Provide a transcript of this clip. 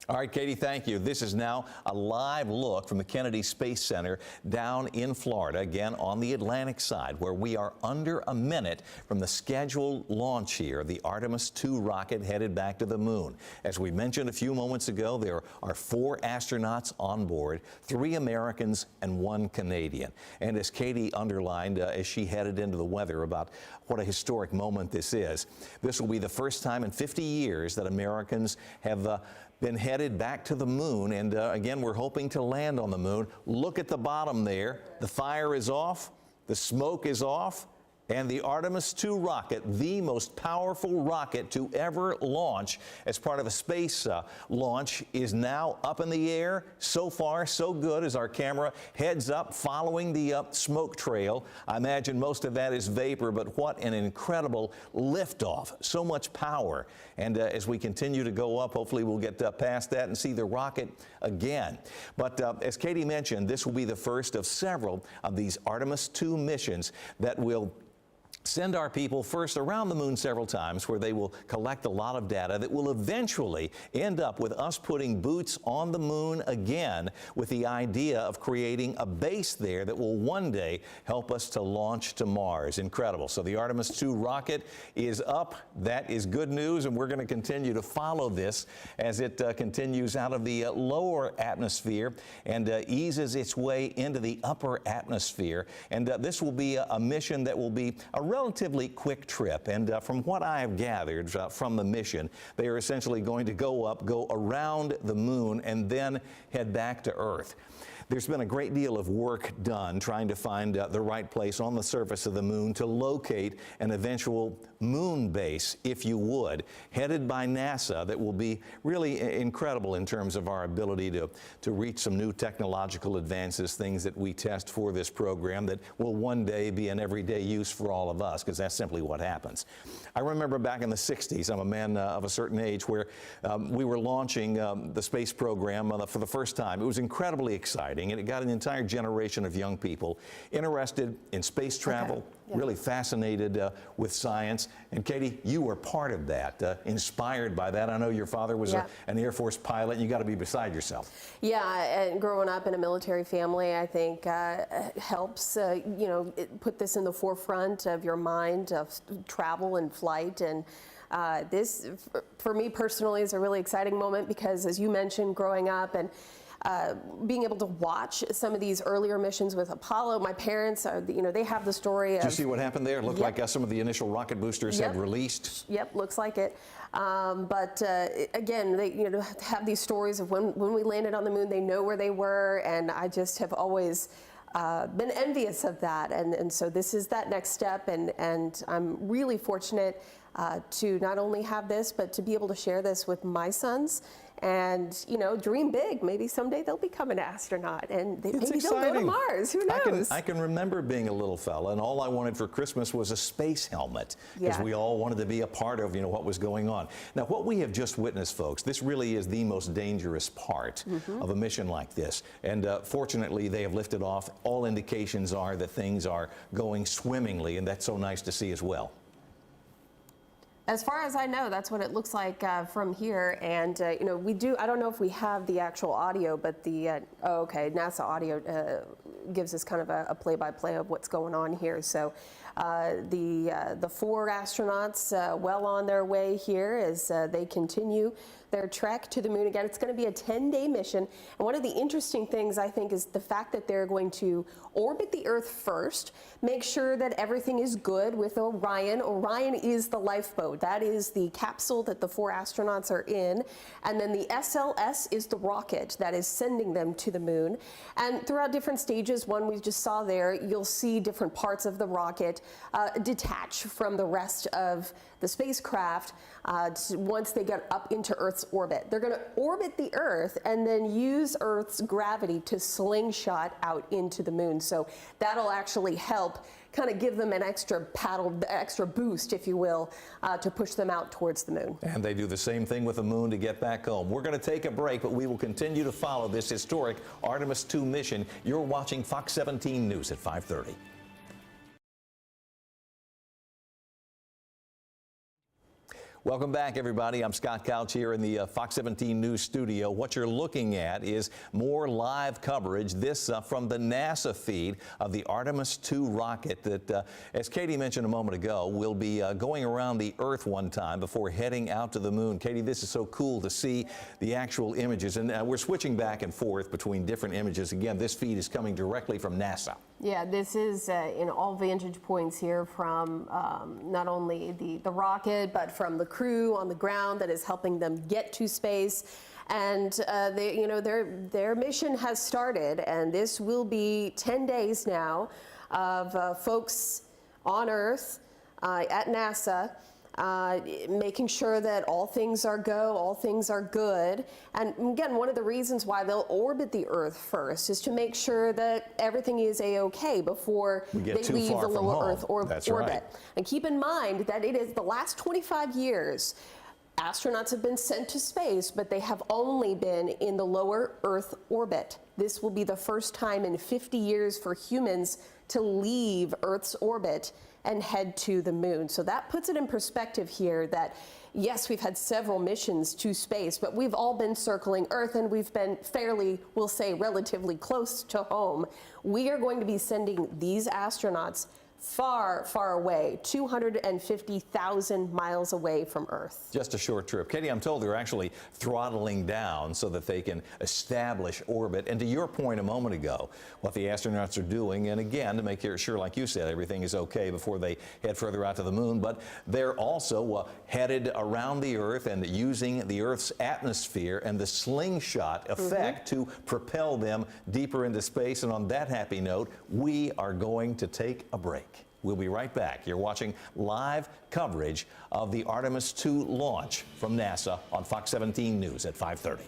All right, Katie, thank you. This is now a live look from the Kennedy Space Center down in Florida, again on the Atlantic side, where we are under a minute from the scheduled launch here of the Artemis II rocket headed back to the moon. As we mentioned a few moments ago, there are 4 astronauts on board, 3 Americans and 1 Canadian. And as Katie underlined as she headed into the weather about what a historic moment this is, this will be the first time in 50 years that Americans have been headed back to the moon, and again, we're hoping to land on the moon. Look at the bottom there. The fire is off, the smoke is off, and the Artemis II rocket, the most powerful rocket to ever launch as part of a space launch, is now up in the air. So far, so good as our camera heads up following the smoke trail. I imagine most of that is vapor, but what an incredible liftoff. So much power. And as we continue to go up, hopefully we'll get past that and see the rocket again. But as Katie mentioned, this will be the first of several of these Artemis II missions that will send our people first around the moon several times, where they will collect a lot of data that will eventually end up with us putting boots on the moon again, with the idea of creating a base there that will one day help us to launch to Mars. Incredible. So the Artemis II rocket is up. That is good news, and we're going to continue to follow this as it continues out of the lower atmosphere and eases its way into the upper atmosphere. And this will be a mission that will be a relatively quick trip, and from what I have gathered from the mission, they are essentially going to go up, go around the moon, and then head back to Earth. There's been a great deal of work done trying to find the right place on the surface of the moon to locate an eventual moon base, if you would, headed by NASA, that will be really incredible in terms of our ability to reach some new technological advances, things that we test for this program that will one day be an everyday use for all of us, because that's simply what happens. I remember back in the 60s, I'm a man of a certain age, where we were launching the space program for the first time. It was incredibly exciting. And it got an entire generation of young people interested in space travel, really fascinated with science. And Katie, you were part of that, inspired by that. I know your father was an Air Force pilot, and you got to be beside yourself. Yeah, and growing up in a military family, I think helps, you know, put this in the forefront of your mind of travel and flight. And this, for me personally, is a really exciting moment because, as you mentioned, growing up and being able to watch some of these earlier missions with Apollo. My parents, you know, they have the story of... Did you see what happened there? It looked like some of the initial rocket boosters had released. Yep, looks like it. But again, they have these stories of when we landed on the moon, they know where they were, and I just have always been envious of that. And so this is that next step, and I'm really fortunate to not only have this, but to be able to share this with my sons. And, you know, dream big. Maybe someday they'll become an astronaut, and maybe they'll go to Mars. Who knows? I can remember being a little fella, and all I wanted for Christmas was a space helmet, because we all wanted to be a part of, you know, what was going on. Now, what we have just witnessed, folks, this really is the most dangerous part of a mission like this. And fortunately, they have lifted off. All indications are that things are going swimmingly, and that's so nice to see as well. As far as I know, that's what it looks like from here. And, you know, we do, I don't know if we have the actual audio, but the, NASA audio gives us kind of a play-by-play of what's going on here. So the 4 astronauts well on their way here as they continue their trek to the moon. Again, it's going to be a 10-day mission. And one of the interesting things, I think, is the fact that they're going to orbit the Earth first, make sure that everything is good with Orion. Orion is the lifeboat. That is the capsule that the 4 astronauts are in. And then the SLS is the rocket that is sending them to the moon. And throughout different stages, one we just saw there, you'll see different parts of the rocket detach from the rest of the spacecraft once they get up into Earth's orbit. They're going to orbit the Earth and then use Earth's gravity to slingshot out into the moon. So that'll actually help kind of give them an extra extra boost, if you will, to push them out towards the moon. And they do the same thing with the moon to get back home. We're going to take a break, but we will continue to follow this historic Artemis II mission. You're watching Fox 17 News at 5:30. Welcome back, everybody. I'm Scott Couch here in the Fox 17 News studio. What you're looking at is more live coverage, this from the NASA feed of the Artemis II rocket that, as Katie mentioned a moment ago, will be going around the Earth one time before heading out to the moon. Katie, this is so cool to see the actual images, and we're switching back and forth between different images. Again, this feed is coming directly from NASA. Yeah, this is in all vantage points here from not only the rocket, but from the crew on the ground that is helping them get to space. And their mission has started, and this will be 10 days now of folks on Earth at NASA. Making sure that all things are all things are good. And again, one of the reasons why they'll orbit the Earth first is to make sure that everything is a-okay before they leave the lower Earth orbit. Right. And keep in mind that it is the last 25 years, astronauts have been sent to space, but they have only been in the lower Earth orbit. This will be the first time in 50 years for humans to leave Earth's orbit and head to the moon. So that puts it in perspective here that, yes, we've had several missions to space, but we've all been circling Earth, and we've been fairly, we'll say, relatively close to home. We are going to be sending these astronauts far, far away, 250,000 miles away from Earth. Just a short trip. Katie, I'm told they're actually throttling down so that they can establish orbit. And to your point a moment ago, what the astronauts are doing, and again, to make sure, like you said, everything is okay before they head further out to the moon, but they're also headed around the Earth and using the Earth's atmosphere and the slingshot effect to propel them deeper into space. And on that happy note, we are going to take a break. We'll be right back. You're watching live coverage of the Artemis II launch from NASA on Fox 17 News at 5:30.